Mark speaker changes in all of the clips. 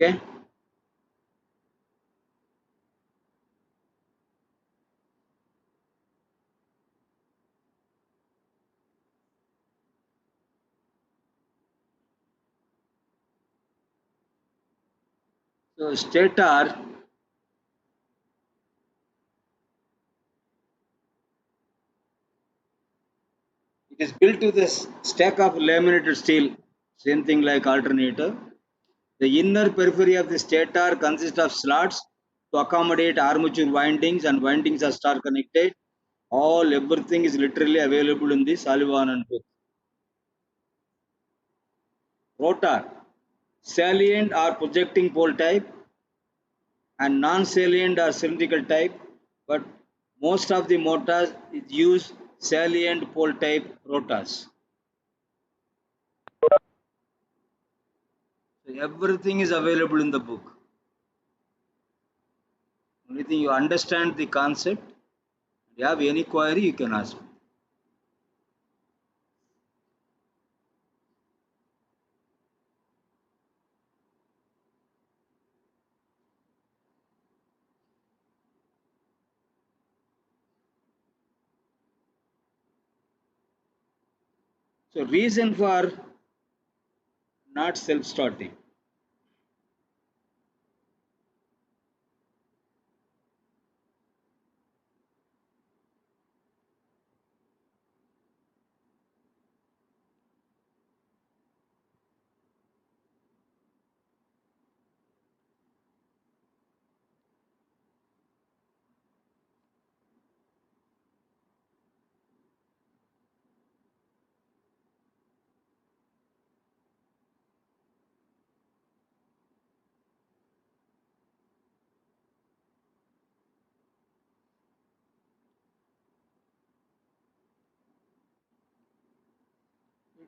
Speaker 1: Okay. So stator, it is built to this stack of laminated steel, same thing like alternator. The inner periphery of the stator consists of slots to accommodate armature windings, and windings are star connected. All everything is literally available in the Sullivan and book. Rotor, salient or projecting pole type, and non-salient or cylindrical type, but most of the motors use salient pole type rotors. So everything is available in the book. Only thing you understand the concept. If you have any query, you can ask me. So reason for not self-starting.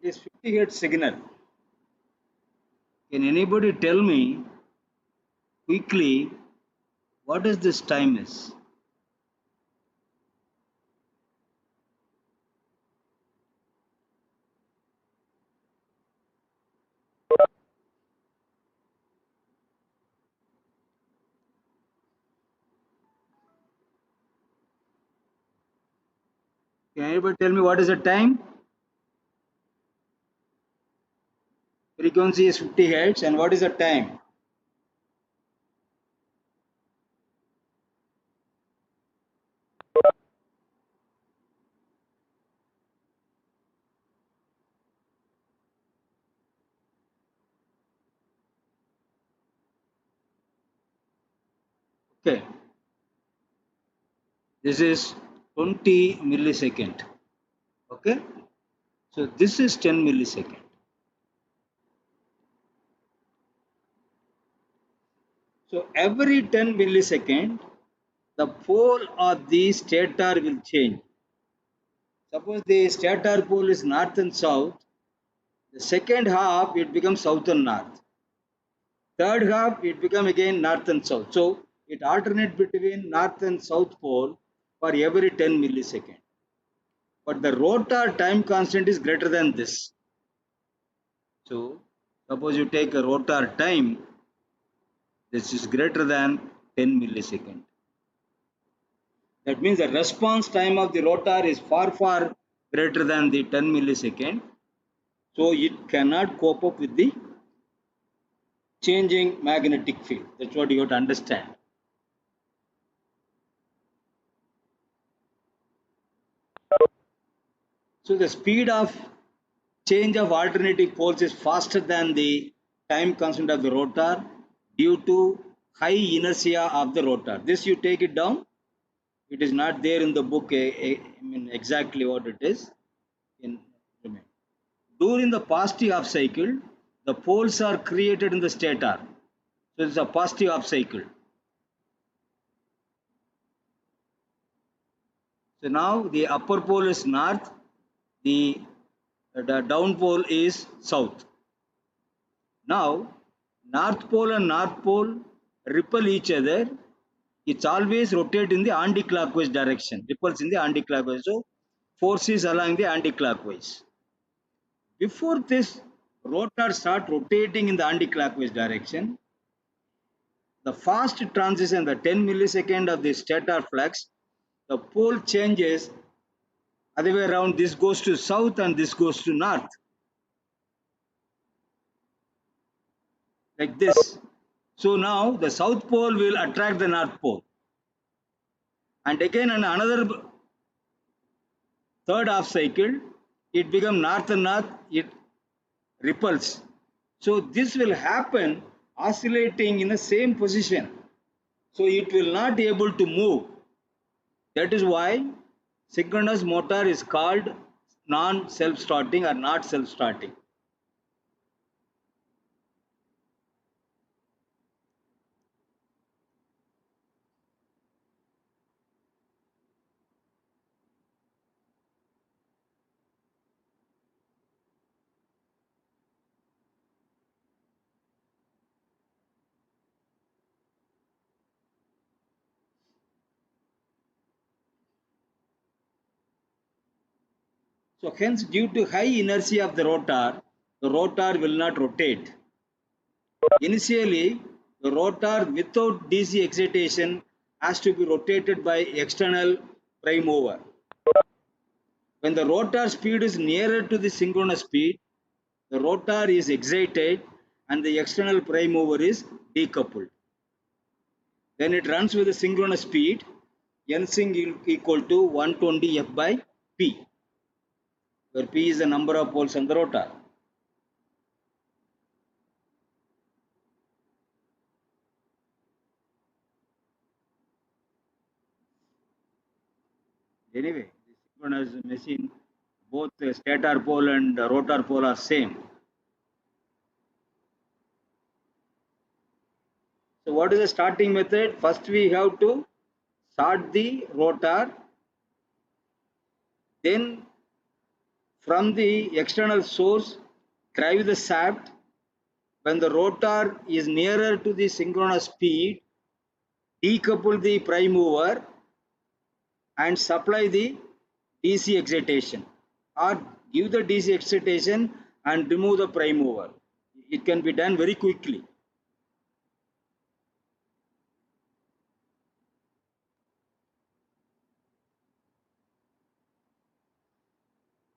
Speaker 1: It is 50 hertz signal. Can anybody tell me quickly what is this time is? Can anybody tell me what is the time? Frequency is 50 hertz, and what is the time? Okay, this is 20 millisecond. Okay, so this is 10 millisecond. So every 10 millisecond, the pole of the stator will change. Suppose the stator pole is north and south, the second half it becomes south and north. Third half it becomes again north and south. So it alternates between north and south pole for every 10 millisecond. But the rotor time constant is greater than this. So suppose you take a rotor time, this is greater than 10 millisecond. That means the response time of the rotor is far greater than the 10 millisecond. So it cannot cope up with the changing magnetic field. That's what you have to understand. So the speed of change of alternating poles is faster than the time constant of the rotor due to high inertia of the rotor. This you take it down. It is not there in the book. I mean exactly what it is. During the positive half cycle, the poles are created in the stator. So it's a positive half cycle. So now the upper pole is north, the down pole is south. Now north pole and north pole repel each other. It's always rotate in the anti-clockwise direction, repulse in the anti-clockwise. So force is along the anti-clockwise. Before this rotor start rotating in the anti-clockwise direction, the fast transition, the 10 millisecond of the stator flux, the pole changes other way around. This goes to south and this goes to north, like this. So now the south pole will attract the north pole, and again in another third half cycle, it become north and north. It repulse. So this will happen oscillating in the same position. So it will not be able to move. That is why synchronous motor is called non-self-starting or not self-starting. So hence, due to high inertia of the rotor will not rotate. Initially, the rotor without DC excitation has to be rotated by external prime mover. When the rotor speed is nearer to the synchronous speed, the rotor is excited and the external prime mover is decoupled. Then it runs with the synchronous speed, N sync equal to 120 F by P, where P is the number of poles on the rotor. Anyway, the synchronous machine, both the stator pole and rotor pole are same. So what is the starting method? First we have to start the rotor, then from the external source drive the shaft. When the rotor is nearer to the synchronous speed, decouple the prime mover and supply the DC excitation, or give the DC excitation and remove the prime mover. It can be done very quickly.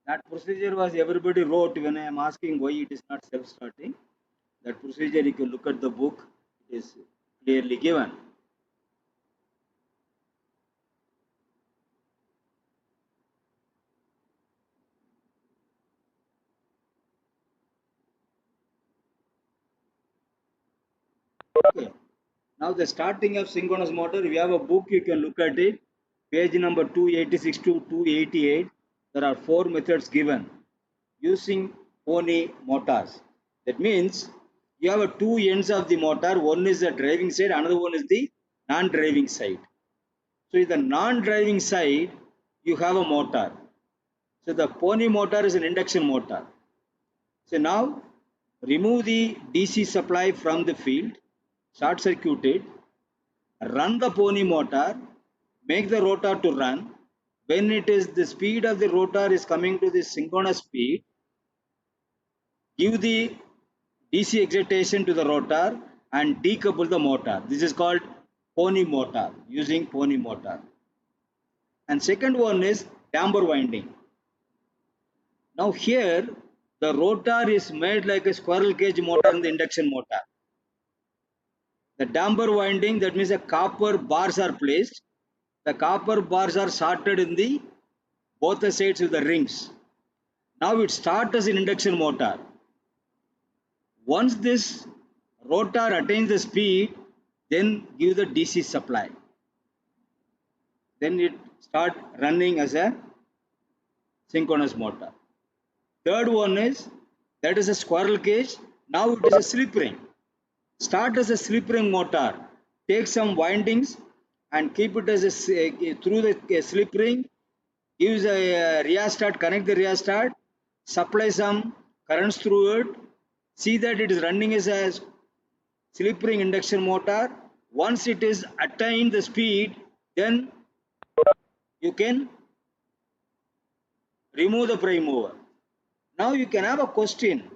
Speaker 1: That procedure was everybody wrote. When I am asking why it is not self-starting, that procedure you can look at the book, it is clearly given. Okay. Now the starting of synchronous motor, we have a book, you can look at it. Page number 286 to 288. There are 4 methods given using pony motors. That means you have a 2 ends of the motor. One is the driving side, another one is the non-driving side. So in the non-driving side, you have a motor. So the pony motor is an induction motor. So now remove the DC supply from the field, short circuit it, run the pony motor, make the rotor to run. When it is the speed of the rotor is coming to the synchronous speed, give the DC excitation to the rotor and decouple the motor. This is called pony motor, using pony motor. And second one is damper winding. Now here the rotor is made like a squirrel cage motor in the induction motor. The damper winding, that means the copper bars are placed. The copper bars are sorted in the both the sides with the rings. Now it starts as an induction motor. Once this rotor attains the speed, then give the DC supply. Then it start running as a synchronous motor. Third one is, that is a squirrel cage. Now it is a slip ring. Start as a slip ring motor. Take some windings and keep it as a through the slip ring. Use a rheostat, connect the rheostat, supply some currents through it. See that it is running as a slip ring induction motor. Once it is attained the speed, then you can remove the prime mover. Now you can have a question.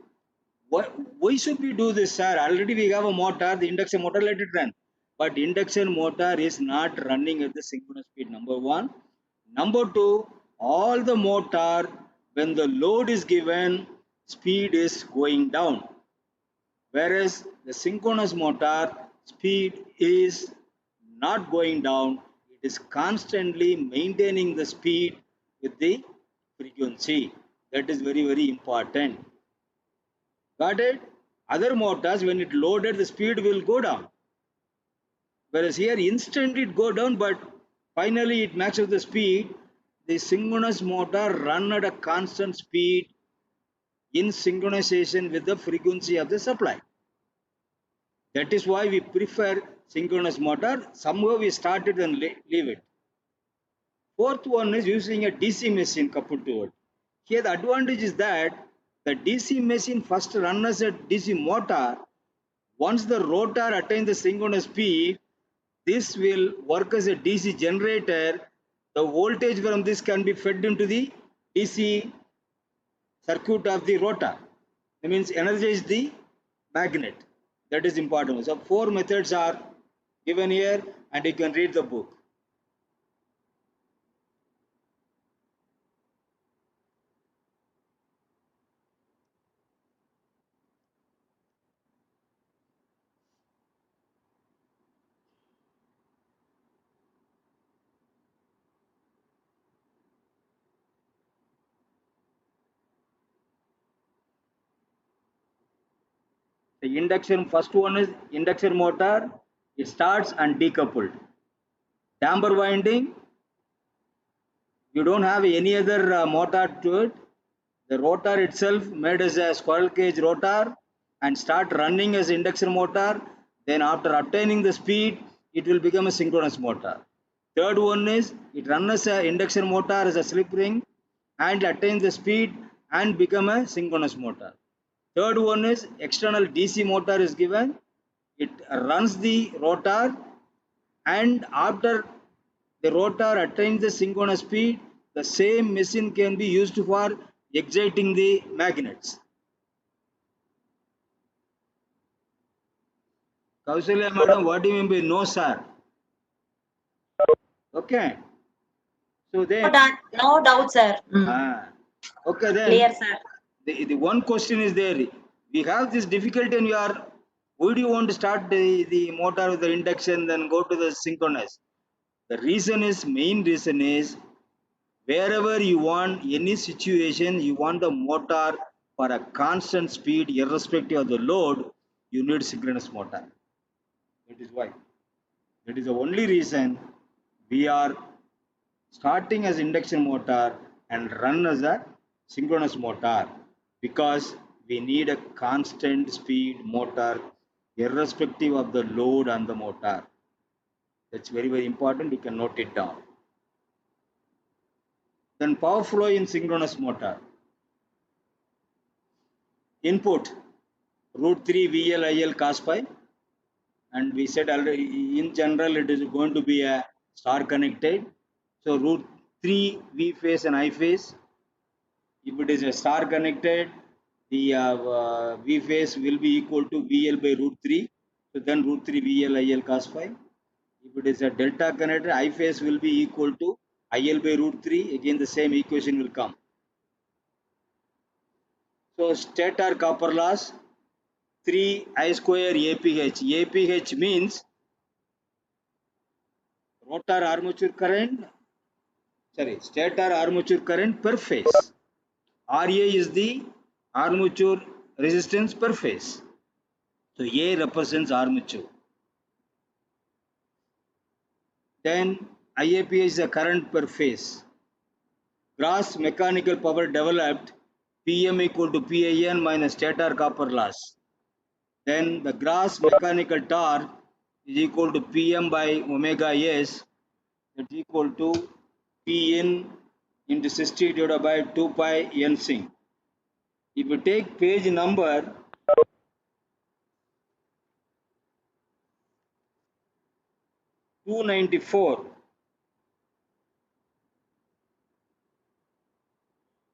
Speaker 1: Why should we do this, sir? Already we have a motor, the induction motor, let it run. but induction motor is not running at the synchronous speed, number one. Number two, all the motor, when the load is given, speed is going down. Whereas the synchronous motor, speed is not going down, it is constantly maintaining the speed with the frequency. That is very, very important. Got it? Other motors, when it loaded, the speed will go down. Whereas here, instantly it go down, but finally it matches the speed. The synchronous motor run at a constant speed in synchronization with the frequency of the supply. That is why we prefer synchronous motor. Somehow we started and leave it. Fourth one is using a DC machine coupled to it. Here the advantage is that the DC machine first runs as a DC motor. Once the rotor attains the synchronous speed, this will work as a DC generator. The voltage from this can be fed into the DC circuit of the rotor. That means energize the magnet. That is important. So 4 methods are given here and you can read the book. The induction, first one is induction motor. It starts and decoupled. Damper winding, you don't have any other motor to it. The rotor itself made as a squirrel cage rotor and start running as induction motor. Then after obtaining the speed, it will become a synchronous motor. Third one is it runs as an induction motor as a slip ring and attains the speed and become a synchronous motor. Third one is external DC motor is given. It runs the rotor and after the rotor attains the synchronous speed, the same machine can be used for exciting the magnets. Kausalya madam, what do you mean by no, sir? Okay. So then,
Speaker 2: No doubt, sir.
Speaker 1: okay, then
Speaker 2: Clear, sir.
Speaker 1: the one question is there. We have this difficulty and you are, would you want to start the motor with the induction, then go to the synchronous? The reason is, main reason is, wherever you want any situation, you want the motor for a constant speed, irrespective of the load, you need synchronous motor. That is why. That is the only reason we are starting as induction motor and run as a synchronous motor, because we need a constant speed motor irrespective of the load on the motor. That's very, very important. You can note it down. Then power flow in synchronous motor. Input root 3 VL IL cos pi, and we said already in general it is going to be a star connected. So root 3 V phase and I phase. If it is a star connected, the V phase will be equal to VL by root 3. So then root 3 VL IL cos phi. If it is a delta connected, I phase will be equal to IL by root 3. Again the same equation will come. So stator copper loss 3 I square APH. APH means rotor armature current, stator armature current per phase. RA is the armature resistance per phase. So A represents armature. Then IAPH is the current per phase. Gross mechanical power developed, PM equal to PIN minus stator copper loss. Then the gross mechanical torque is equal to PM by omega S, that is equal to Pn into 60 divided by 2 pi n sync. If you take page number 294,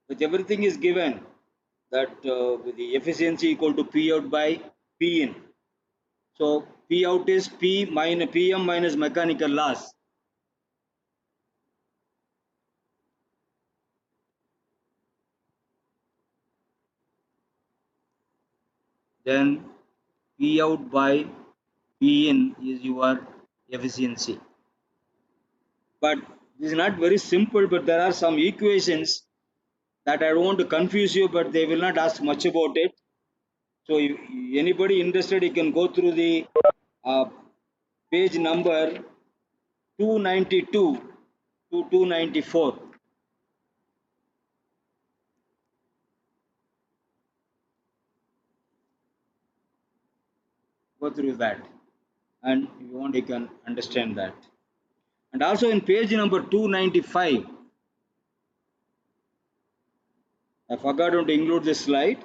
Speaker 1: which everything is given, that with the efficiency equal to P out by P in. So P out is P minus PM minus mechanical loss. Then P out by P in is your efficiency. But this is not very simple, but there are some equations that I don't want to confuse you, but they will not ask much about it. So if anybody interested, you can go through the uh, page number 292 to 294. Go through that, and if you want, you can understand that. And also in page number 295, I forgot to include this slide.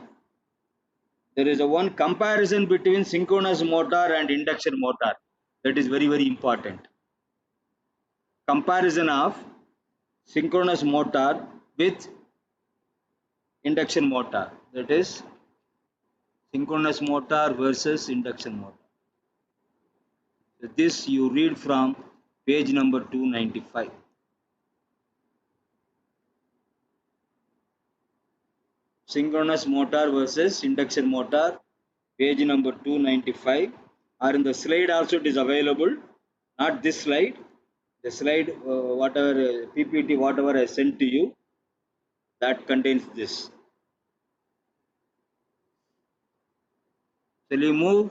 Speaker 1: There is a one comparison between synchronous motor and induction motor. That is very, very important. Comparison of synchronous motor with induction motor. That is synchronous motor versus induction motor. So this you read from page number 295. Synchronous motor versus induction motor, page number 295, or in the slide also it is available. Not this slide, the slide whatever PPT whatever I sent to you, that contains this. Shall we move?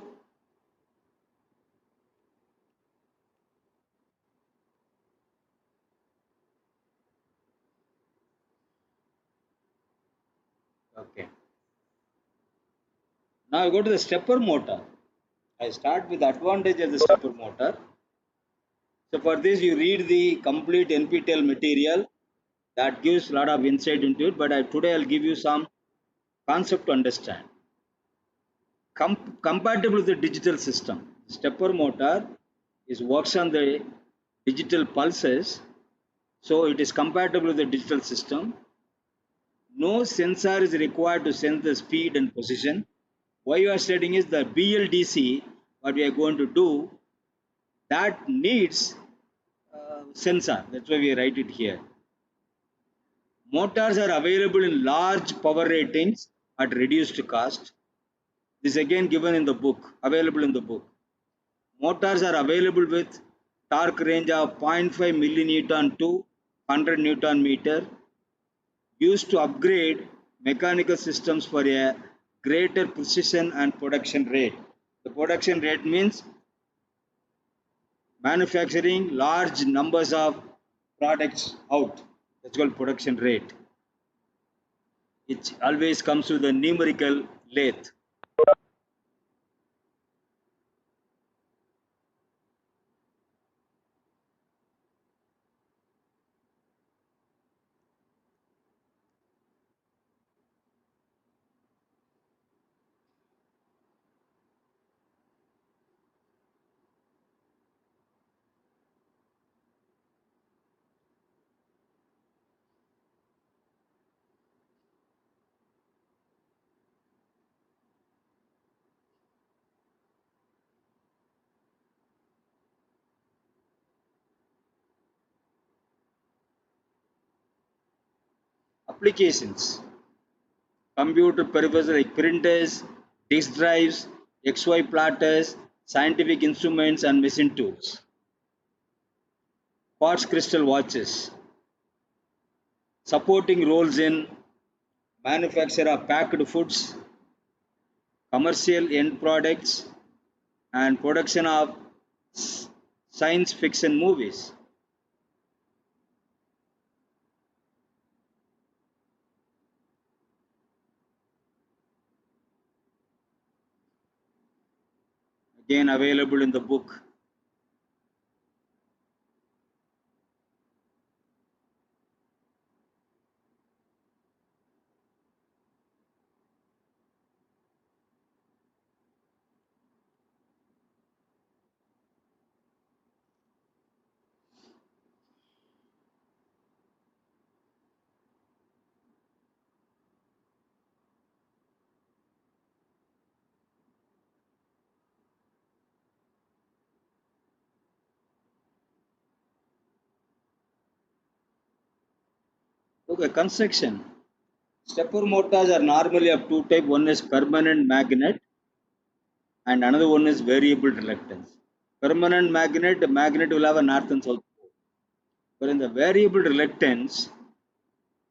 Speaker 1: Okay. Now I go to the stepper motor. I start with the advantage of the stepper motor. So for this you read the complete NPTEL material that gives a lot of insight into it, but today I'll give you some concept to understand. Compatible with the digital system. Stepper motor is works on the digital pulses, so it is compatible with the digital system. No sensor is required to sense the speed and position. Why you are studying is the BLDC, what we are going to do, that needs sensor. That's why we write it here. Motors are available in large power ratings at reduced cost. This is again given in the book, available in the book. Motors are available with torque range of 0.5 millinewton to 100 newton meter, used to upgrade mechanical systems for a greater precision and production rate. The production rate means manufacturing large numbers of products out. That's called production rate. It always comes with a numerical lathe. Applications: computer peripherals like printers, disk drives, XY plotters, scientific instruments, and machine tools. Quartz crystal watches, supporting roles in manufacture of packed foods, commercial end products, and production of science fiction movies. Again available in the book. Okay, construction. Stepper motors are normally of two types. One is permanent magnet and another one is variable reluctance. Permanent magnet, the magnet will have a north and south pole. But in the variable reluctance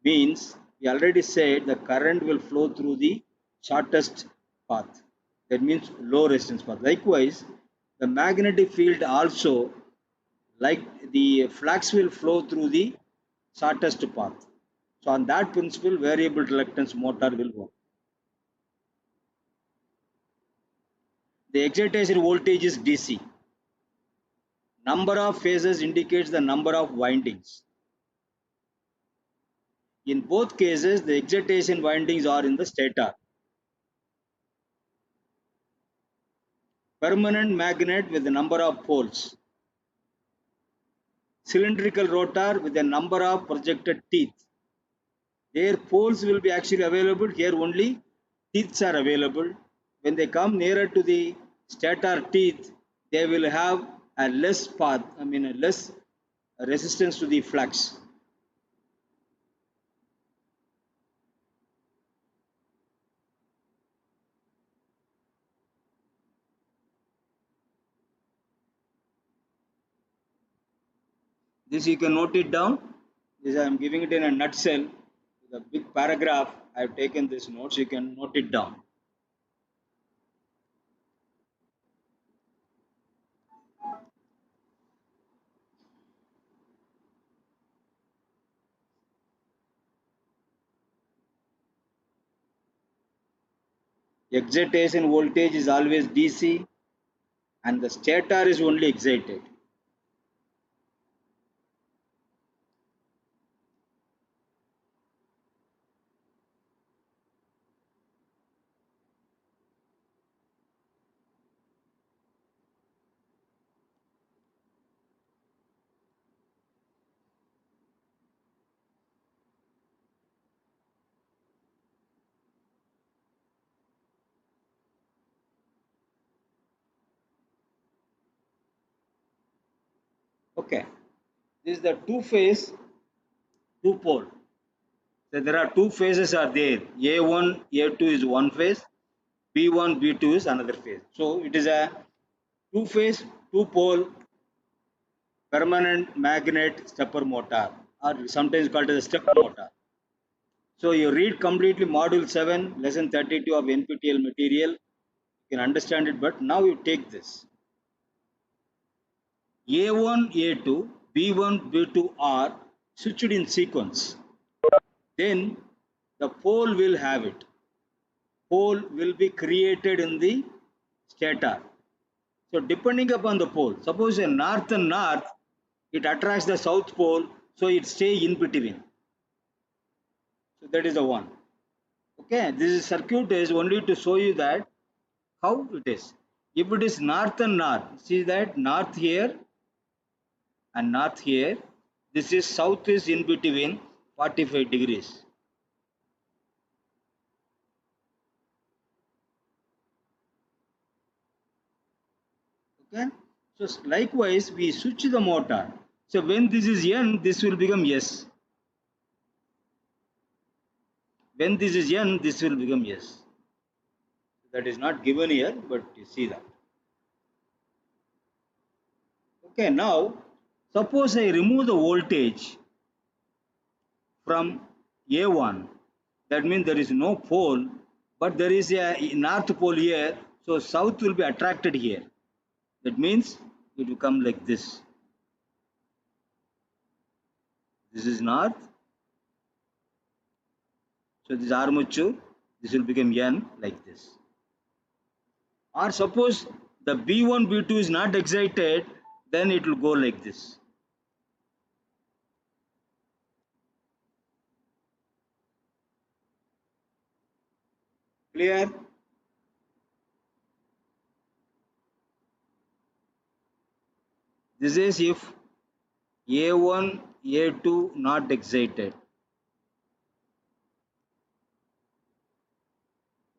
Speaker 1: means we already said the current will flow through the shortest path. That means low resistance path. Likewise, the magnetic field also, like the flux will flow through the shortest path. So on that principle, variable reluctance motor will work. The excitation voltage is DC. Number of phases indicates the number of windings. In both cases, the excitation windings are in the stator. Permanent magnet with a number of poles. Cylindrical rotor with a number of projected teeth. Their poles will be actually available. Here only teeth are available. When they come nearer to the stator teeth, they will have a less path, a less resistance to the flux. This you can note it down. This I am giving it in a nutshell. The big paragraph I have taken this notes. You can note it down. Excitation voltage is always DC and the stator is only excited. Okay. This is the two phase, two pole. So there are two phases are there. A1, A2 is one phase, B1, B2 is another phase. So it is a two phase, two pole permanent magnet stepper motor, or sometimes called as a step motor. So you read completely module 7, lesson 32 of NPTEL material. You can understand it, but now you take this. A1, A2, B1, B2 are switched in sequence. Then the pole will have it. Pole will be created in the stator. So depending upon the pole, suppose a north and north, it attracts the south pole, so it stay in between. So that is the one. Okay, this circuit is only to show you that how it is. If it is north and north, see that north here and north here. This is south is in between 45 degrees. Okay. So likewise, we switch the motor. So when this is N, this will become S. When this is N, this will become S. That is not given here, but you see that. Okay, now suppose I remove the voltage from A1. That means there is no pole, but there is a north pole here. So south will be attracted here. That means it will come like this. This is north. So this armature, this will become N like this. Or suppose the B1, B2 is not excited, then it will go like this. Clear? This is if A1, A2 not excited.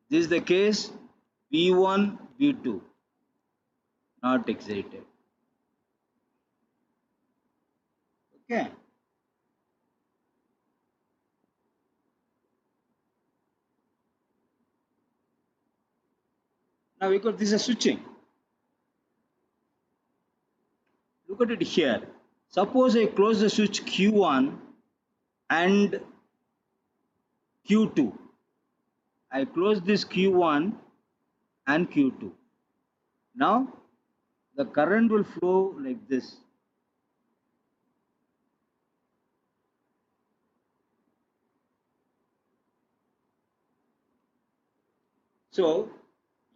Speaker 1: This is the case B1, B2 not excited. Okay. Now because this is switching. Look at it here. Suppose I close the switch Q1 and Q2. I close this Q1 and Q2. Now the current will flow like this. So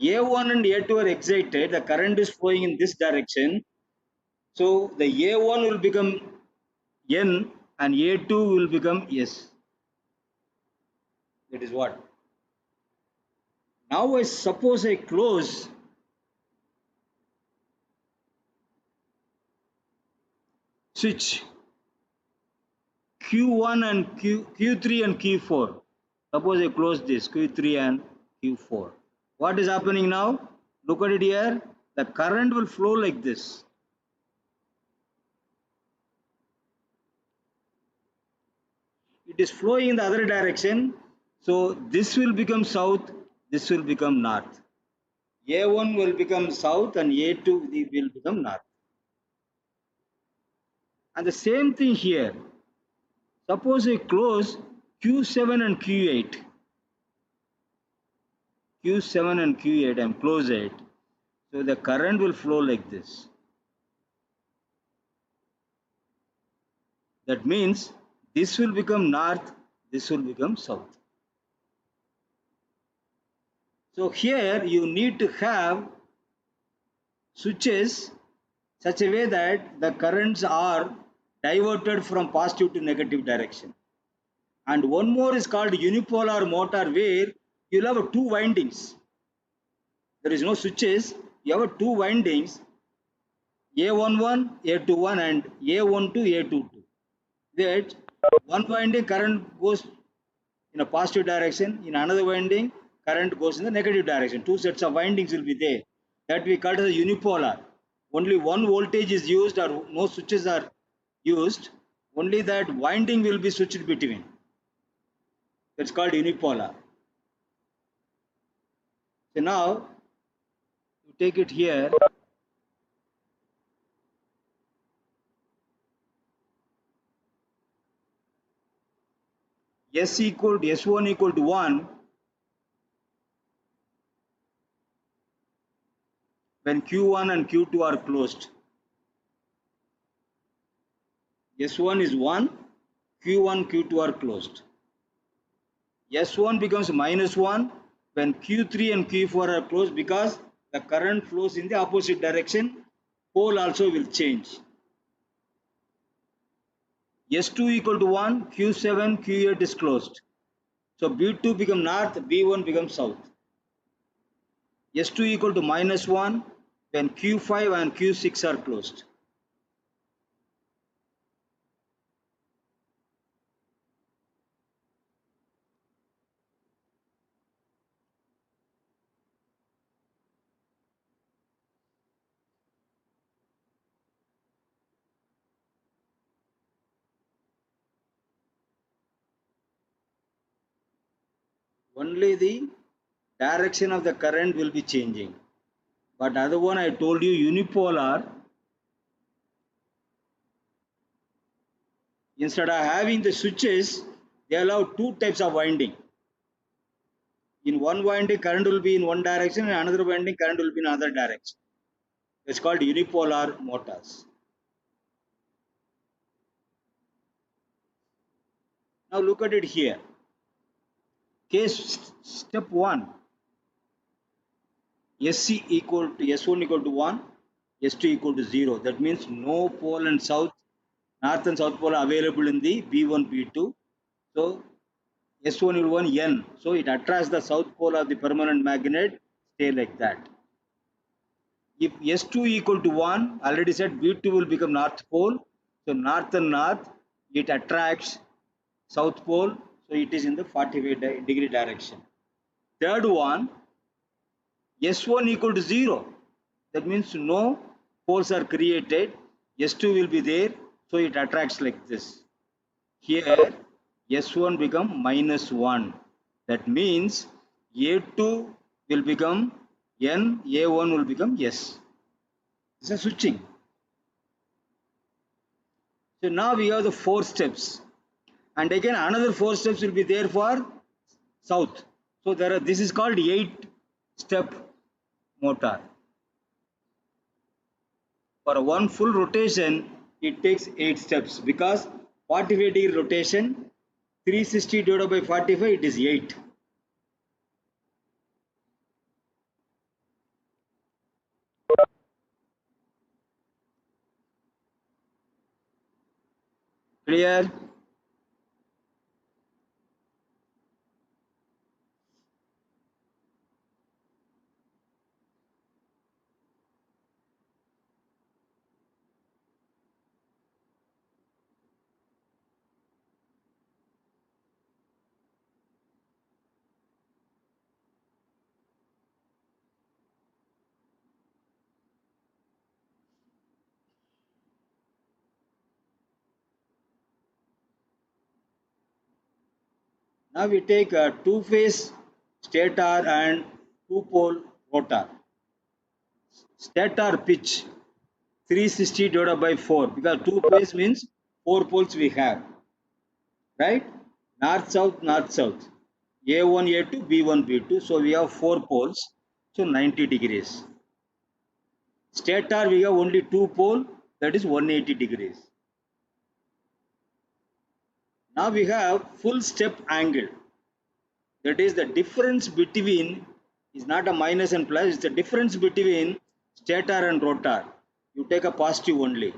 Speaker 1: A1 and A2 are excited, the current is flowing in this direction. So the A1 will become N and A2 will become S. That is what. Now I suppose I close switch Q1 and Q3 and Q4. Suppose I close this Q3 and Q4. What is happening now? Look at it here. The current will flow like this. It is flowing in the other direction. So this will become south, this will become north. A1 will become south and A2 will become north. And the same thing here. Suppose I close Q7 and Q8. Q7 and Q8, I am close it. So the current will flow like this. That means this will become north, this will become south. So here you need to have switches such a way that the currents are diverted from positive to negative direction. And one more is called unipolar motor, where you'll have two windings. There is no switches, you have two windings, A11, A21 and A12, A22. That one winding current goes in a positive direction, in another winding current goes in the negative direction. Two sets of windings will be there. That we call it as unipolar. Only one voltage is used or no switches are used. Only that winding will be switched between. That's called unipolar. So now you take it here. S1 equal to 1 when Q1 and Q2 are closed. S1 is 1, Q1, Q2 are closed. S1 becomes minus 1 when Q3 and Q4 are closed, because the current flows in the opposite direction. Pole also will change. S2 equal to 1, Q7, Q8 is closed. So B2 become north, B1 becomes south. S2 equal to minus 1 when Q5 and Q6 are closed. Only the direction of the current will be changing. But other one I told you, unipolar, instead of having the switches, they allow two types of winding. In one winding current will be in one direction, and another winding current will be in another direction. It's called unipolar motors. Now look at it here. Case step 1, SC equal to S1 equal to 1, S2 equal to 0. That means no pole and south, north and south pole are available in the B1, B2. So S1 will 1 N. So it attracts the south pole of the permanent magnet, stay like that. If S2 equal to 1, already said B2 will become north pole. So north and north, it attracts south pole. So it is in the 45 degree direction. Third one, S1 equal to 0. That means no poles are created. S2 will be there. So it attracts like this. Here S1 become minus 1. That means A2 will become N A1 will become S. This is switching. So now we have the 4 steps, and again another 4 steps will be there for south. So there are, this is called 8 step motor. For one full rotation, it takes 8 steps because 45-degree rotation, 360 divided by 45, it is 8. Clear? Now we take a two-phase stator and two-pole rotor. Stator pitch 360 divided by 4 because two-phase means 4 poles we have, right? North south, A1 A2 B1 B2. So we have 4 poles, so 90 degrees. Stator we have only 2 pole, that is 180 degrees. Now we have full step angle. That is the difference between, is not a minus and plus, it's the difference between stator and rotor. You take a positive only.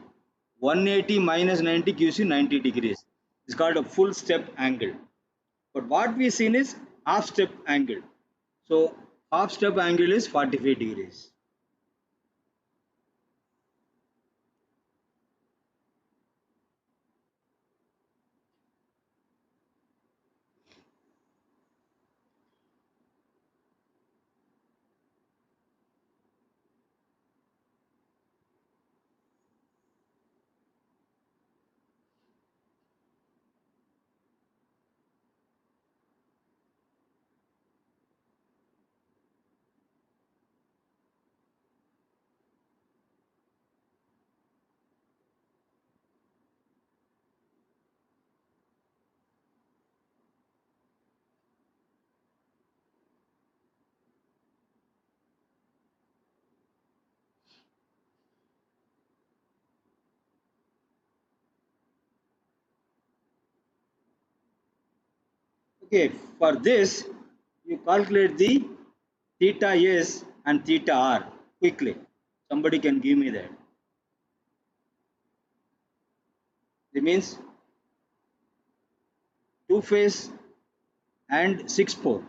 Speaker 1: 180 minus 90 gives you 90 degrees. It's called a full step angle. But what we seen is half step angle. So half step angle is 45 degrees. Okay, for this you calculate the theta S and theta R quickly. Somebody can give me that. It means two phase and 6 pole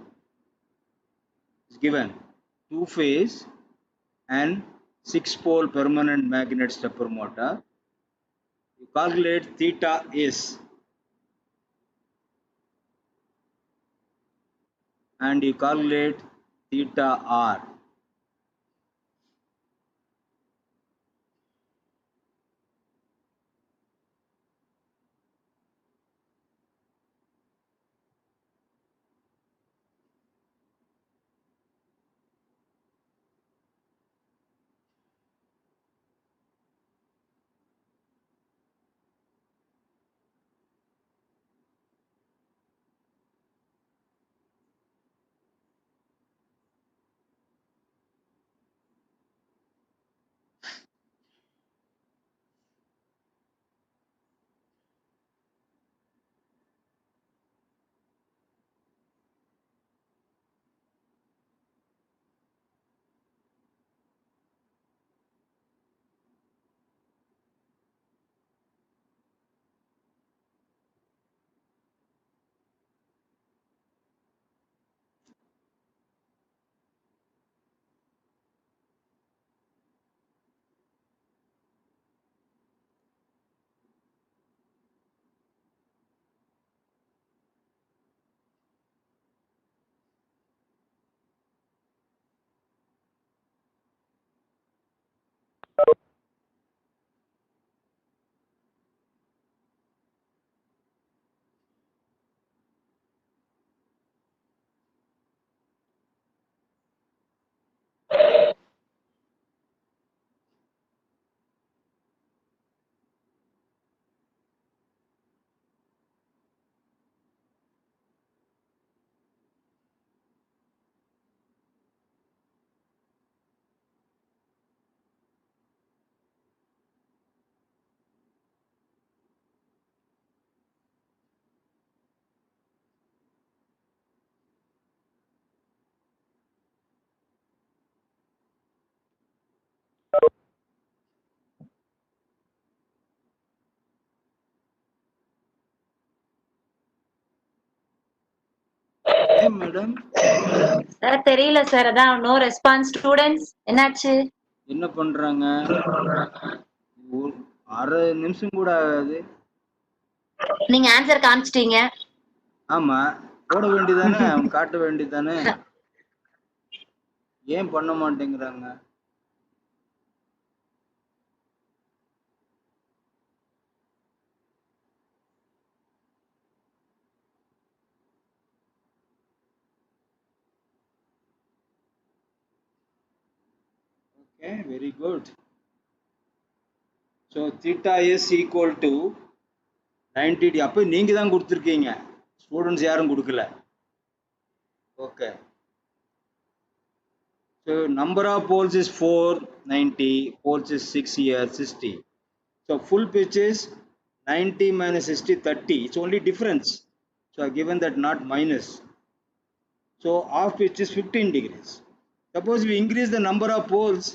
Speaker 1: is given. Two phase and 6 pole permanent magnet stepper motor. You calculate theta S and you calculate theta R. ஏன் madam?
Speaker 2: Sir தெரியல sir, அதான் no response. Students என்னாச்சு?
Speaker 1: என்ன பண்றாங்க? அரை நிமிஷம் கூட ஆகாது.
Speaker 2: நீங்க ஆன்சர் காமிச்சிட்டீங்க.
Speaker 1: ஆமா, போட வேண்டியதானே, அவங்க காட்ட வேண்டியதானே. ஏன் பண்ண மாட்டேங்கிறாங்க? Okay, very good. So theta is equal to 90. அப்போ நீங்க தான் கொடுத்துருக்கீங்க, ஸ்டூடெண்ட்ஸ் யாரும் கொடுக்கல. Okay. So number of poles is 490, poles is 6 here, 60. So full pitch is 90 minus 60, 30. It's only difference. So I given that, not minus. So half pitch is 15 degrees. Suppose we increase the number of poles,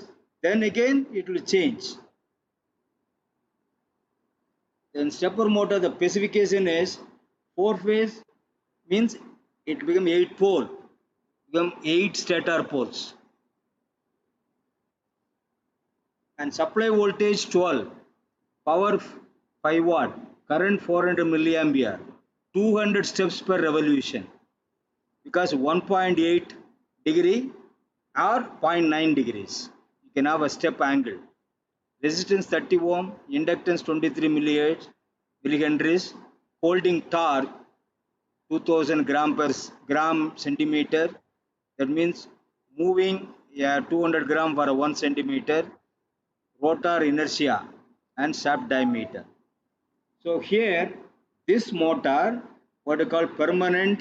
Speaker 1: then again it will change. Then stepper motor, the specification is 4-phase, means it become 8 pole, become 8 stator poles. And supply voltage 12, power 5 watt, current 400 milliampere, 200 steps per revolution, because 1.8 degree or 0.9 degrees you can have a step angle. Resistance 30 ohm, inductance 23 millihenries, holding torque 2000 gram centimeter. That means moving 200 gram for 1 centimeter. Rotor inertia and shaft diameter. So here this motor, what you call permanent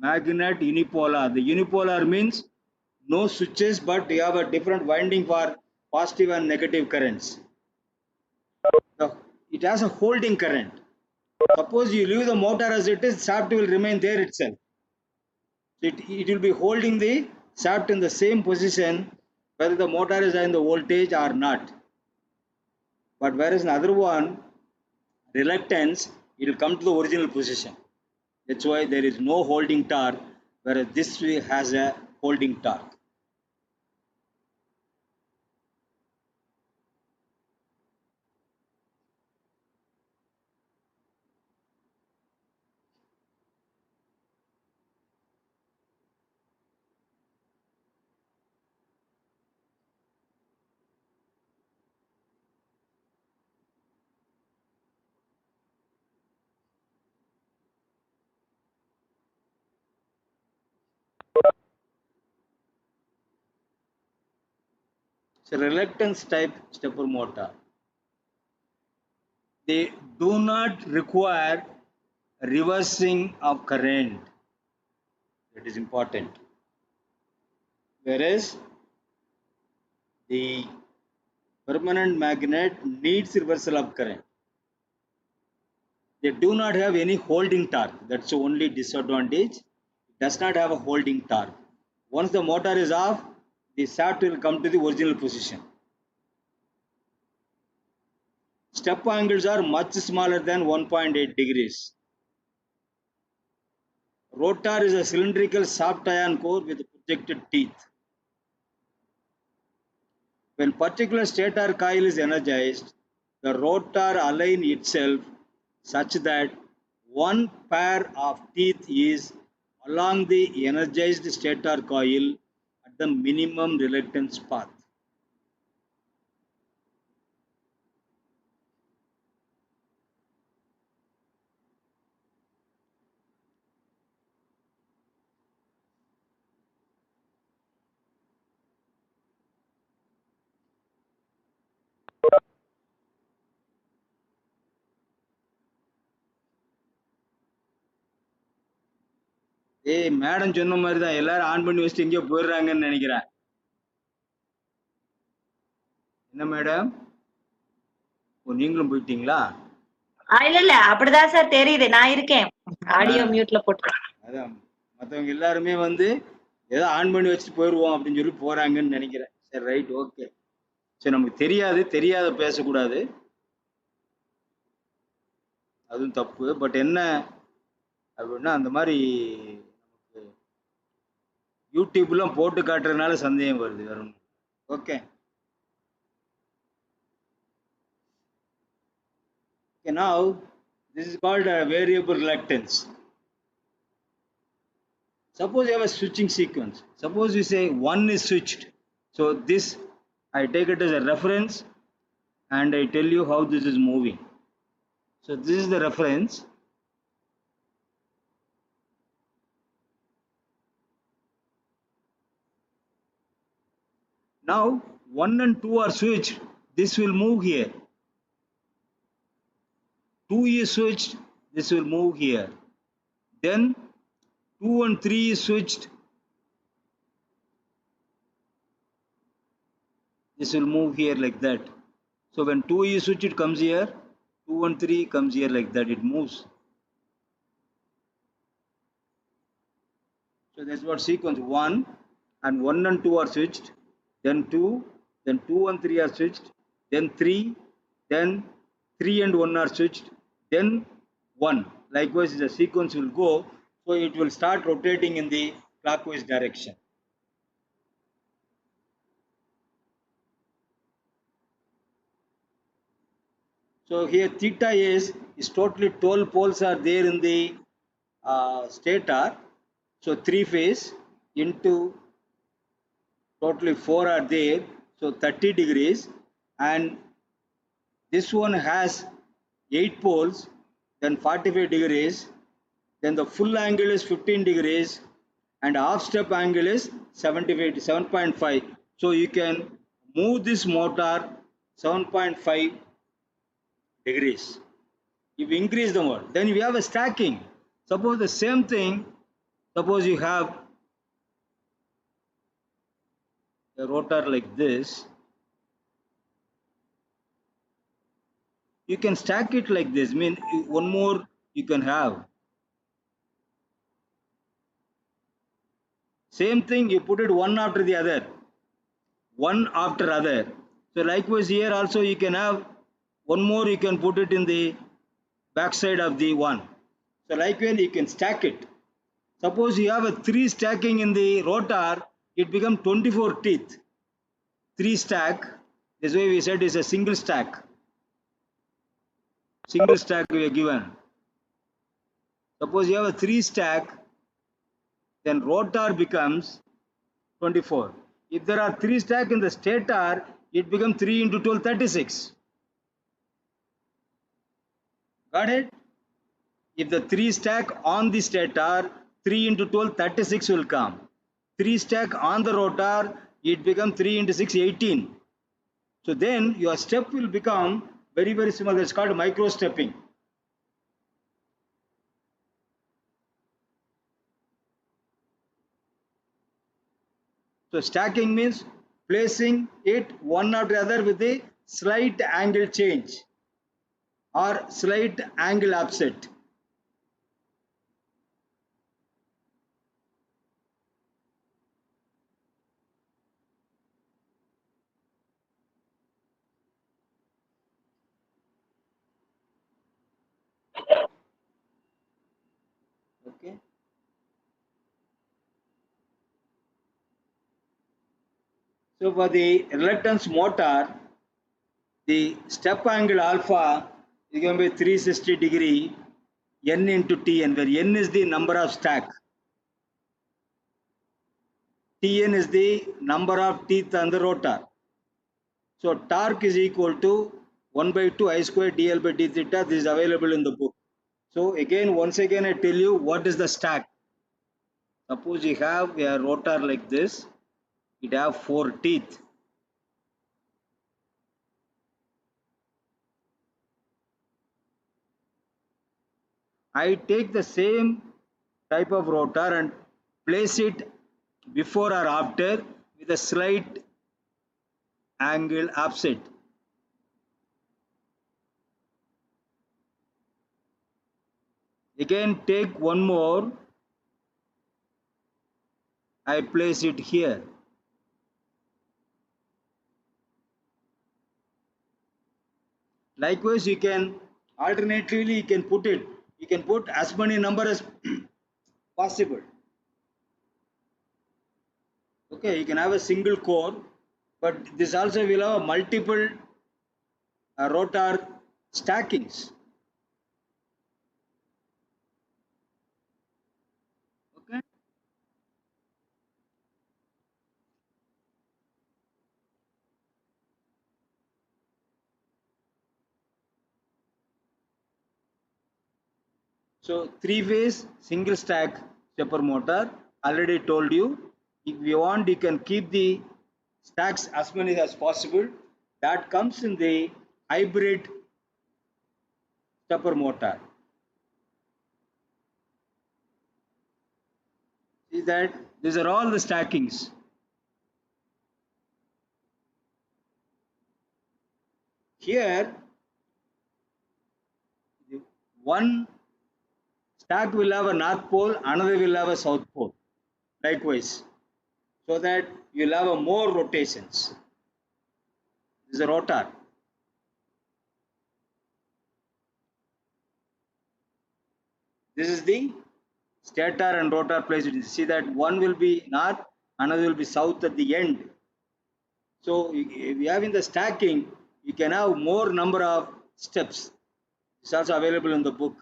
Speaker 1: magnet unipolar. The unipolar means no switches, but you have a different winding for positive and negative currents. So it has a holding current. Suppose you leave the motor as it is, shaft will remain there itself. It will be holding the shaft in the same position whether the motor is in the voltage or not. But whereas in other one, reluctance, it will come to the original position. That's why there is no holding torque, whereas this way has a holding torque. So reluctance type stepper motor, they do not require reversing of current. That is important. Whereas the permanent magnet needs reversal of current. They do not have any holding torque. That's the only disadvantage. It does not have a holding torque. Once the motor is off, the shaft will come to the original position. Step angles are much smaller than 1.8 degrees. Rotor is a cylindrical soft iron core with projected teeth. When particular stator coil is energized, the rotor aligns itself such that one pair of teeth is along the energized stator coil at the minimum reluctance path. ஏய் madam சொன்ன மாதிரி தான், எல்லாரும் on பண்ணி வச்சுட்டு எங்கேயோ போயிடுறாங்கன்னு நினைக்கிறேன். என்ன மேடம், நீங்களும் போயிட்டீங்களா?
Speaker 2: இல்ல அப்படிதான் சார் தெரியுது, நான் இருக்கேன், ஆடியோ மியூட்ல போட்டு.
Speaker 1: அதான் மற்றவங்க எல்லாருமே வந்து ஏதோ ஆன் பண்ணி வச்சுட்டு போயிடுவோம் அப்படின்னு சொல்லி போறாங்கன்னு நினைக்கிறேன். சரி, ரைட், ஓகே. சரி, நமக்கு தெரியாத பேசக்கூடாது, அதுவும் தப்பு. பட் என்ன, அப்படின்னா அந்த மாதிரி யூடியூப்லாம் போட்டு காட்டுறதுனால சந்தேகம் வருது வேற ஒன்றும். Okay. Okay, now this is called a variable reluctance. Suppose you have a switching sequence. Suppose you say one is switched. So this I take it as a reference and I tell you how this is moving. So this is the reference. Now 1 and 2 are switched. This will move here. 2 is switched. This will move here. Then 2 and 3 is switched. This will move here like that. So when 2 is switched, it comes here. 2 and 3 comes here like that. It moves. So that's what sequence 1 and 1 and 2 are switched. Then 2, then 2 and 3 are switched. Then 3, then 3 and 1 are switched. Then 1. Likewise, the sequence will go. So it will start rotating in the clockwise direction. So here theta is totally 12 poles are there in the stator. So 3 phase into totally 4 are there. So 30 degrees, and this one has 8 poles, then 45 degrees, then the full angle is 15 degrees, and half step angle is 7.5. So you can move this motor 7.5 degrees. If you increase the mode, then you have a stacking. Suppose the same thing, suppose you have a rotor like this, you can stack it like this. Mean one more you can have. Same thing, you put it one after the other, one after other. So likewise here also you can have one more, you can put it in the back side of the one. So likewise you can stack it. Suppose you have a 3 stacking in the rotor, it becomes 24 teeth. 3 stack, this way we said is a single stack. Single stack we are given. Suppose you have a 3 stack, then rotor becomes 24. If there are 3 stack in the stator, it becomes 3 into 12, 36. Got it? If the 3 stack on the stator, 3 into 12, 36 will come. 3 stack on the rotor, it becomes 3 into 6, 18. So then your step will become very, very small. That's called micro stepping. So stacking means placing it one after the other with a slight angle change or slight angle offset. Okay. So for the reluctance motor, the step angle alpha is going to be 360 degree n into Tn, where n is the number of stack. Tn is the number of teeth on the rotor. So torque is equal to 1 by 2 I square dl by d theta. This is available in the book. So again, once again, I tell you what is the stack. Suppose you have a rotor like this, it have 4 teeth. I take the same type of rotor and place it before or after with a slight angle offset. Again, take one more, I place it here. Likewise, you can alternatively you can put it. You can put as many number as possible. Okay, you can have a single core, but this also will have multiple rotor stackings. Okay. So three-phase single stack stepper motor. Already told you, if you want, you can keep the stacks as many as possible. That comes in the hybrid stepper motor. See that these are all the stackings. Here, one stack will have a north pole, another will have a south pole. Likewise, so that you'll have a more rotations. This is a rotor. This is the stator and rotor placed. See that one will be north, another will be south at the end. So if you have in the stacking, you can have more number of steps. It's also available in the book.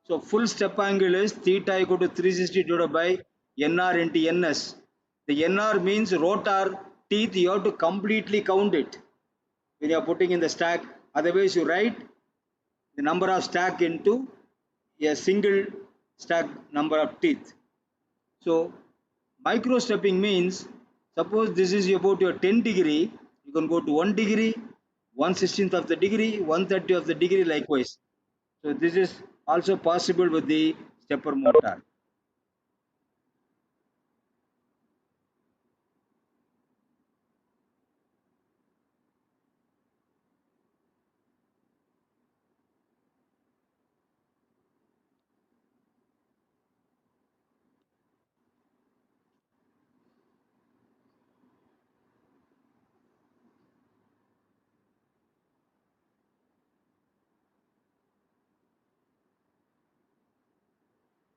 Speaker 1: So full step angle is theta equal to 360 divided by NR into NS. The NR means rotor teeth, you have to completely count it when you are putting in the stack. Otherwise, you write the number of stack into a single stack number of teeth. So micro stepping means, suppose this is about your 10 degree, you can go to 1 degree, 1/16th of the degree, 1/30 of the degree, likewise. So this is also possible with the stepper motor.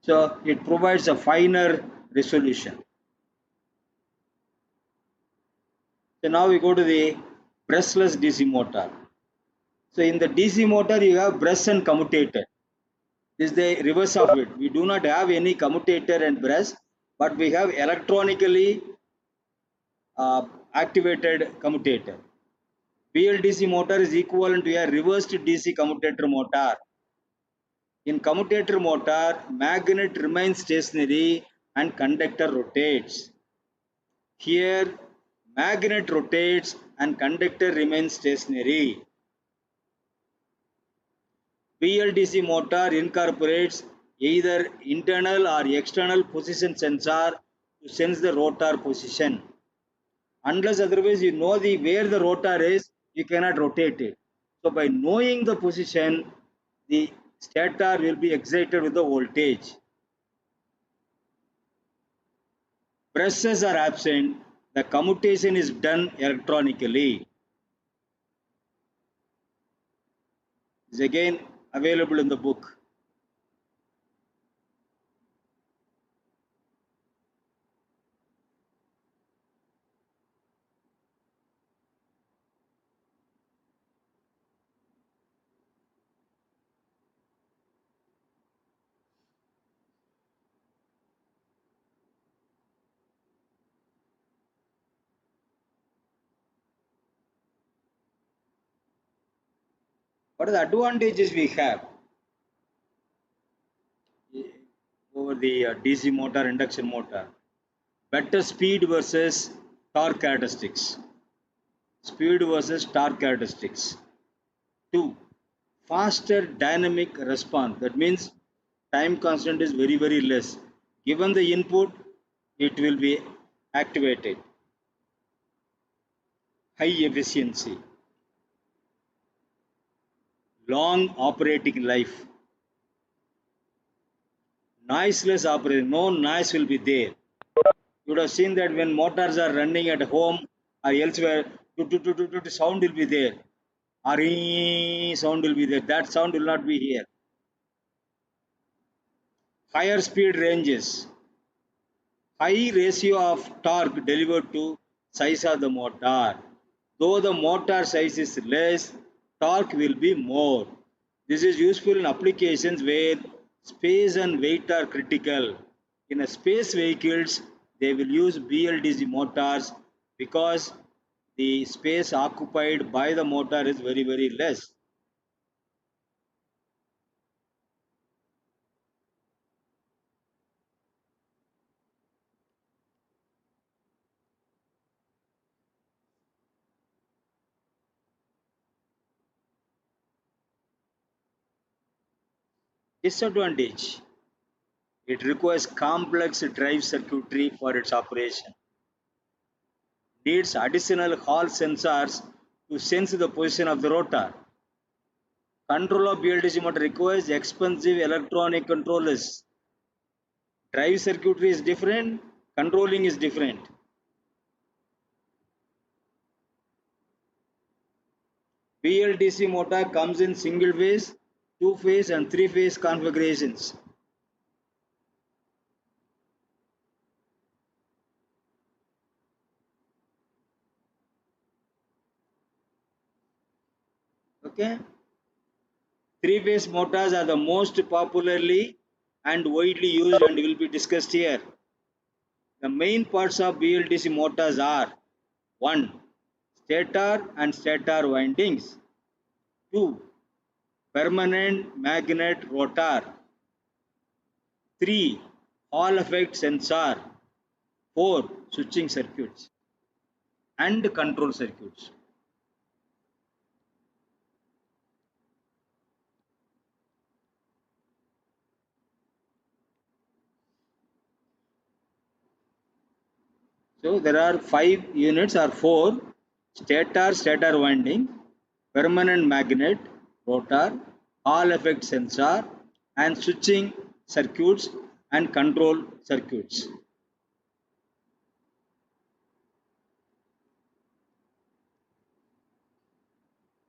Speaker 1: So it provides a finer resolution. So now we go to the brushless DC motor. So in the DC motor, you have brush and commutator. This is the reverse of it. We do not have any commutator and brush, but we have electronically activated commutator. BLDC motor is equivalent to a reversed DC commutator motor. In commutator motor, magnet remains stationary and conductor rotates. Here, magnet rotates and conductor remains stationary. BLDC motor incorporates either internal or external position sensor to sense the rotor position. Unless otherwise you know where the rotor is, you cannot rotate it. So by knowing the position, the stator will be excited with the voltage. Brushes are absent. The commutation is done electronically. Is again available in the book. What are the advantages we have over the DC motor, induction motor? Better speed versus torque characteristics. Speed versus torque characteristics. 2. Faster dynamic response. That means time constant is very, very less. Given the input, it will be activated. High efficiency. Long operating life. Noiseless operation. No noise will be there. You would have seen that when motors are running at home or elsewhere, sound will be there. Sound will be there. That sound will not be here. Higher speed ranges, high ratio of torque delivered to size of the motor. Though the motor size is less, torque will be more. This is useful in applications where space and weight are critical. In a space vehicles, they will use BLDC motors because the space occupied by the motor is very less. Disadvantage, it requires complex drive circuitry for its operation. Needs additional Hall sensors to sense the position of the rotor. Control of BLDC motor requires expensive electronic controllers. Drive circuitry is different, controlling is different. BLDC motor comes in single phase, two phase and three phase configurations. Okay. Three phase motors are the most popularly and widely used and will be discussed here. The main parts of BLDC motors are 1. Stator and stator windings. 2. Permanent magnet rotor. 3. Hall effect sensor. 4. Switching circuits and control circuits. So there are 5 units or 4: stator winding, permanent magnet rotor, Hall effect sensor, and switching circuits and control circuits.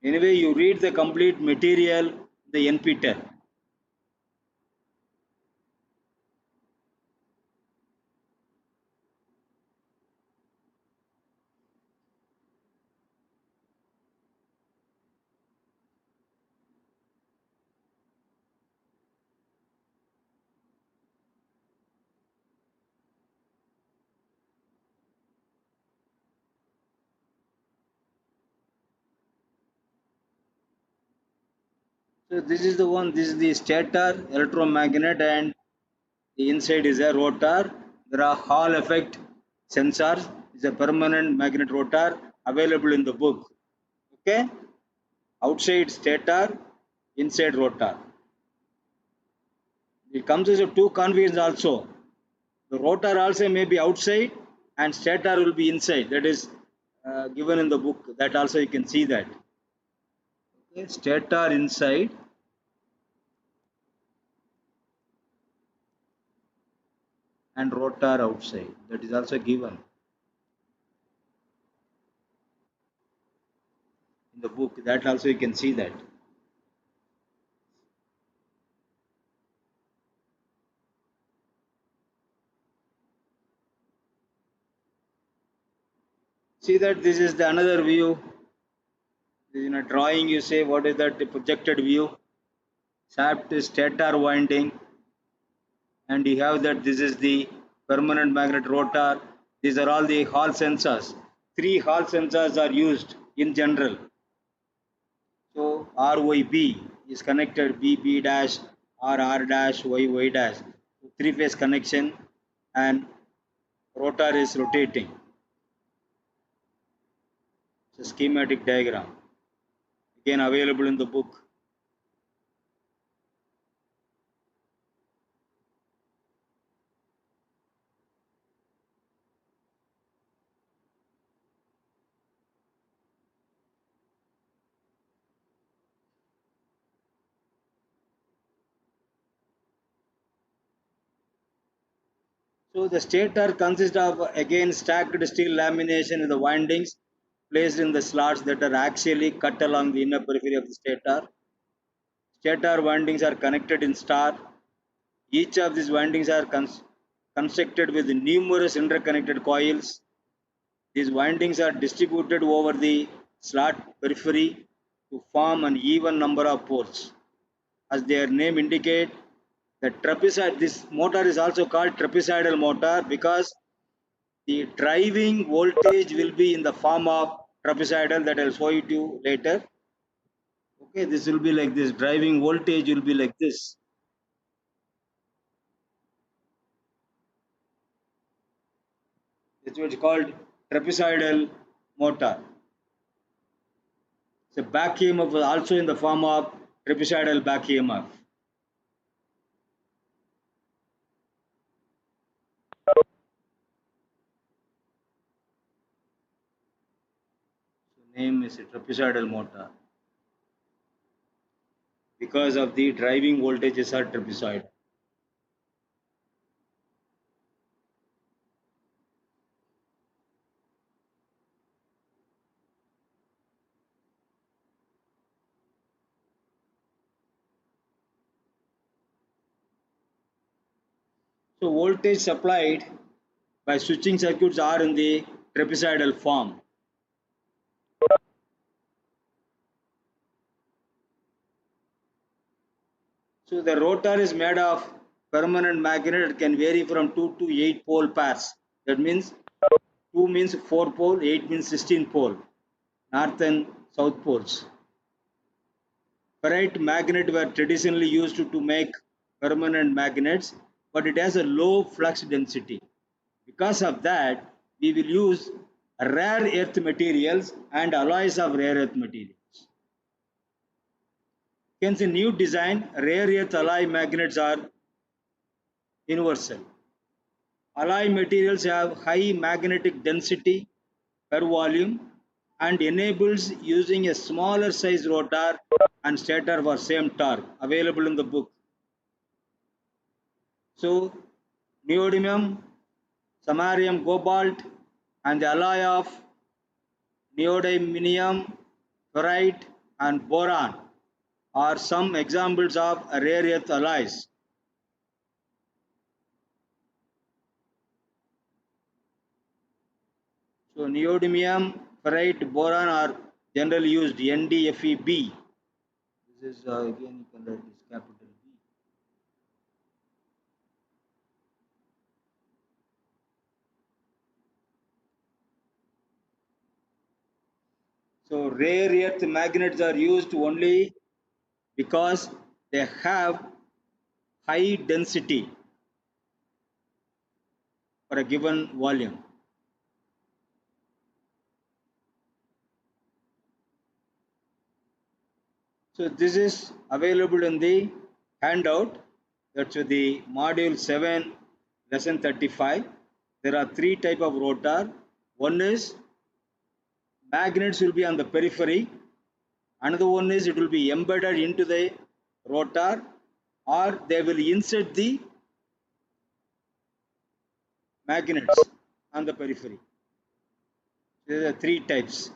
Speaker 1: Anyway, you read the complete material, the NPTEL. So this is the one, this is the stator electromagnet, and the inside is a rotor. There are Hall effect sensors, is a permanent magnet rotor available in the book. Okay, outside stator, inside rotor. It comes as a two configurations also. The rotor also may be outside and stator will be inside. That is given in the book. That also you can see that. Okay, stator inside and rotor outside. That is also given in the book. That also you can see that. See that this is the another view. In a drawing you say what is that, the projected view. Shaft is stator winding, and you have that this is the permanent magnet rotor. These are all the Hall sensors. 3 Hall sensors are used in general. So RYB is connected, BB dash, R dash, Y dash. 3-phase connection, and rotor is rotating. It's a schematic diagram. Again available in the book. So the stator consists of again stacked steel lamination in the windings placed in the slots that are axially cut along the inner periphery of the stator. Stator windings are connected in star. Each of these windings are constructed with numerous interconnected coils. These windings are distributed over the slot periphery to form an even number of poles. As their name indicate, this motor is also called trapezoidal motor because the driving voltage will be in the form of trapezoidal, that I'll show it to you later. Okay, this will be like this. Driving voltage will be like this. It's what's called trapezoidal motor. So back EMF is also in the form of trapezoidal back EMF. So name is a trapezoidal motor because of the driving voltages are trapezoidal. So voltage supplied by switching circuits are in the trapezoidal form. So the rotor is made of permanent magnet. It can vary from 2 to 8 pole pairs. That means 2 means 4 pole, 8 means 16 pole, north and south poles. Ferrite magnet were traditionally used to make permanent magnets, but it has a low flux density. Because of that, we will use rare earth materials and alloys of rare earth materials. Hence, in new design, rare earth alloy magnets are universal. Alloy materials have high magnetic density per volume and enables using a smaller size rotor and stator for same torque, available in the book. So neodymium, samarium cobalt, and the alloy of neodymium, ferrite, and boron are some examples of rare earth alloys. So neodymium, ferrite, boron are generally used, NdFeB. This is again you can write this capital B. So rare earth magnets are used only because they have high density for a given volume. So this is available in the handout. That's the module 7, lesson 35. There are 3 type of rotor. One is magnets will be on the periphery. Another one is it will be embedded into the rotor, or they will insert the magnets on the periphery. There are 3 types.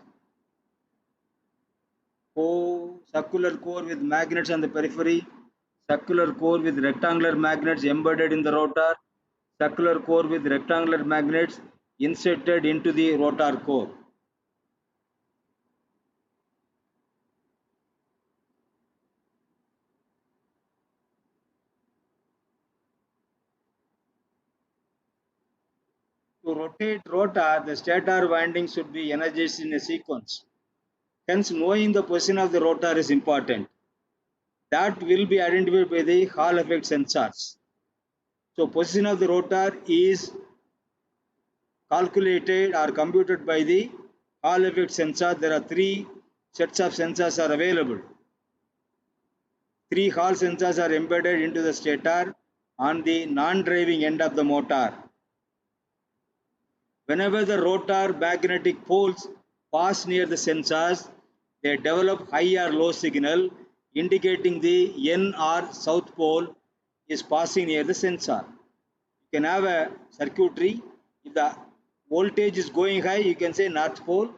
Speaker 1: Circular core with magnets on the periphery, circular core with rectangular magnets embedded in the rotor, circular core with rectangular magnets inserted into the rotor core. To rotate rotor, the stator winding should be energized in a sequence. Hence, knowing the position of the rotor is important. That will be identified by the Hall effect sensors. So, position of the rotor is calculated or computed by the Hall effect sensor. There are 3 sets of sensors are available. 3 Hall sensors are embedded into the stator on the non-driving end of the motor. Whenever the rotor magnetic poles pass near the sensors, they develop high or low signal indicating the N or south pole is passing near the sensor. You can have a circuitry. If the voltage is going high, you can say north pole.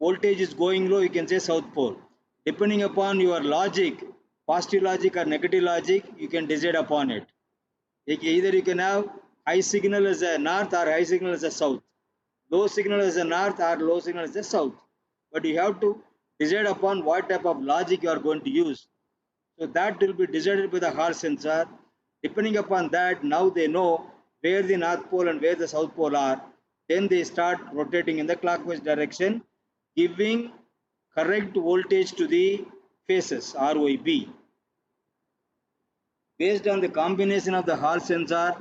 Speaker 1: Voltage is going low, you can say south pole. Depending upon your logic, positive logic or negative logic, you can decide upon it. Either you can have high signal as a north or high signal as a south, low signal as a north or low signal as a south. But you have to decide upon what type of logic you are going to use. So that will be decided by the Hall sensor. Depending upon that, now they know where the North Pole and where the South Pole are. Then they start rotating in the clockwise direction, giving correct voltage to the phases RYB. Based on the combination of the Hall sensor,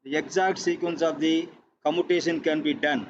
Speaker 1: the exact sequence of the commutation can be done.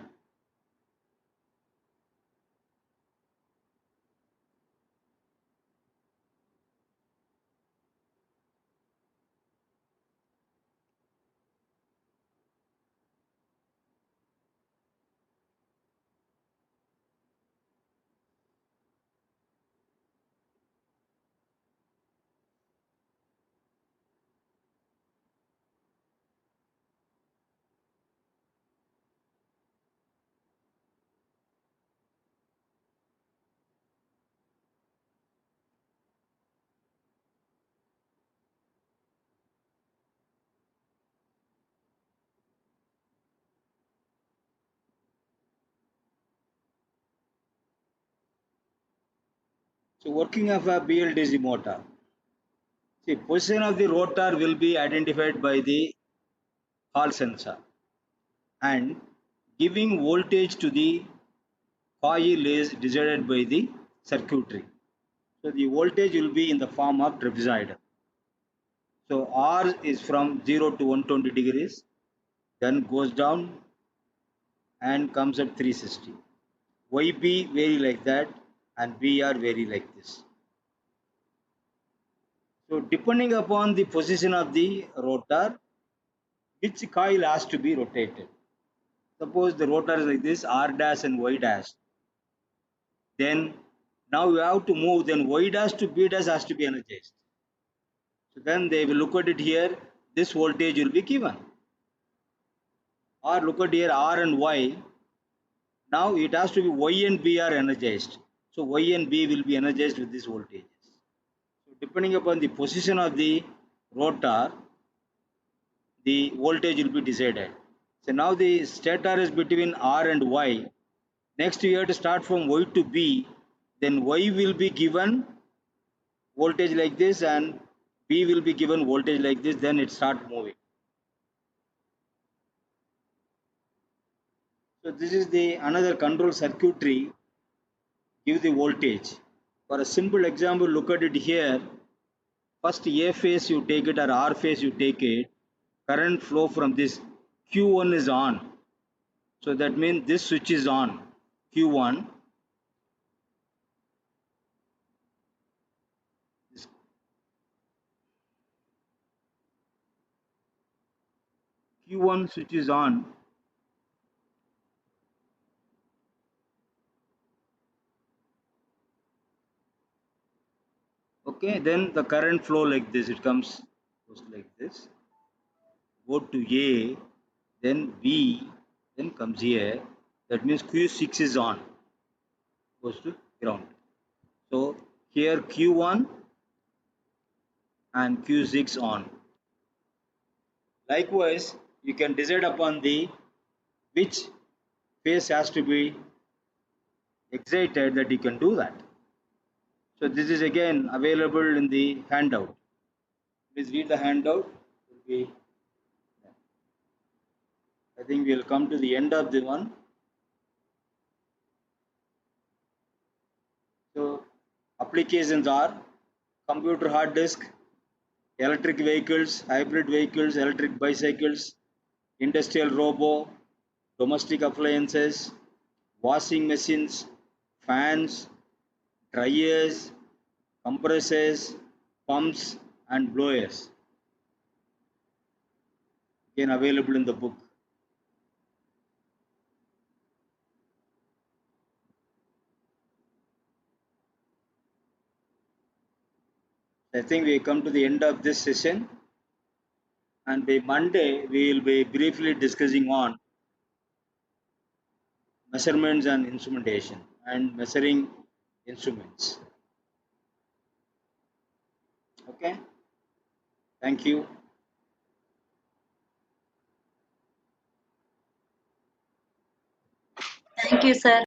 Speaker 1: So working of a BLDC motor. See, position of the rotor will be identified by the Hall sensor, and giving voltage to the coil is decided by the circuitry. So the voltage will be in the form of trapezoidal. So R is from 0 to 120 degrees, then goes down and comes at 360. YB vary like that and BR vary like this. So depending upon the position of the rotor, which coil has to be rotated. Suppose the rotor is like this, R dash and Y dash. Then now you have to move, then Y dash to B dash has to be energized. So then they will look at it here, this voltage will be given. Or look at here R and Y. Now it has to be Y and B are energized. So Y and B will be energized with these voltages. So depending upon the position of the rotor, the voltage will be decided. So now the stator is between R and Y. Next you have to start from Y to B. Then Y will be given voltage like this and B will be given voltage like this. Then it start moving. So this is the another control circuitry, give the voltage. For a simple example, look at it here. First A phase you take it or R phase you take it. Current flow from this Q1 is on. So that means this switch is on. Q1. This Q1 switch is on. Okay, then the current flow like this. It comes goes like this. Go to A, then B, then comes here. That means Q6 is on. Goes to ground. So here Q1 and Q6 on. Likewise, you can decide upon the which phase has to be excited, that you can do that. So this is again available in the handout. Please read the handout. I think we'll come to the end of the one. So applications are computer hard disk, electric vehicles, hybrid vehicles, electric bicycles, industrial robo, domestic appliances, washing machines, fans, dryers, compressors, pumps and blowers. Again available in the book. I think we come to the end of this session, and by Monday we will be briefly discussing on measurements and instrumentation and measuring instruments. Okay, thank you.
Speaker 2: Thank you sir.